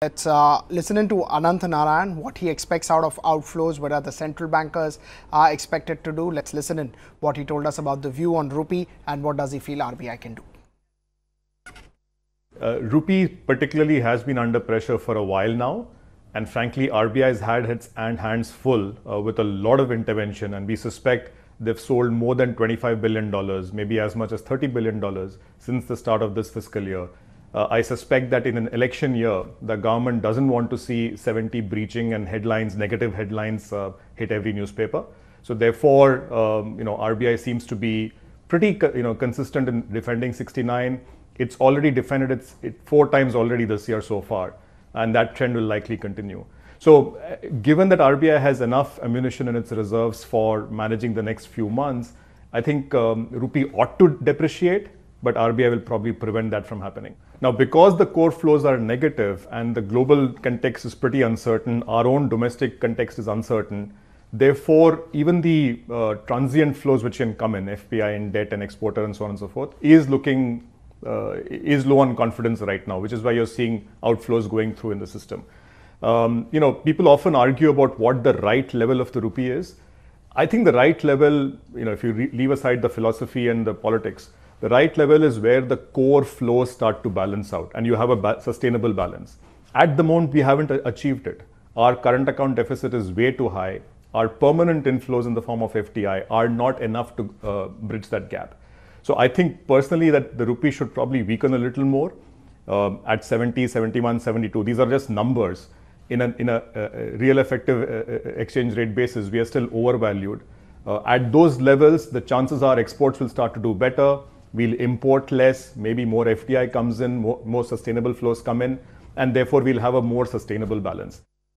Let's listen in to Ananth Narayan, what he expects out of outflows, what are the central bankers are expected to do. Let's listen in what he told us about the view on Rupee and what does he feel RBI can do. Rupee particularly has been under pressure for a while now, and frankly RBI has had its hands full with a lot of intervention, and we suspect they've sold more than $25 billion, maybe as much as $30 billion since the start of this fiscal year. I suspect that in an election year, the government doesn't want to see 70 breaching and headlines, negative headlines hit every newspaper. So therefore, RBI seems to be pretty consistent in defending 69. It's already defended it 4 times already this year so far, and that trend will likely continue. So given that RBI has enough ammunition in its reserves for managing the next few months, I think Rupee ought to depreciate, but RBI will probably prevent that from happening. Now, because the core flows are negative and the global context is pretty uncertain, our own domestic context is uncertain, therefore, even the transient flows which can come in, FPI and debt and exporter and so on and so forth, is low on confidence right now, which is why you're seeing outflows going through in the system. People often argue about what the right level of the rupee is. I think the right level, if you leave aside the philosophy and the politics, the right level is where the core flows start to balance out and you have a sustainable balance. At the moment, we haven't achieved it. Our current account deficit is way too high. Our permanent inflows in the form of FDI are not enough to bridge that gap. So I think personally that the rupee should probably weaken a little more at 70, 71, 72. These are just numbers. In a real effective exchange rate basis, we are still overvalued. At those levels, the chances are exports will start to do better. We'll import less, maybe more FDI comes in, more sustainable flows come in, and therefore we'll have a more sustainable balance.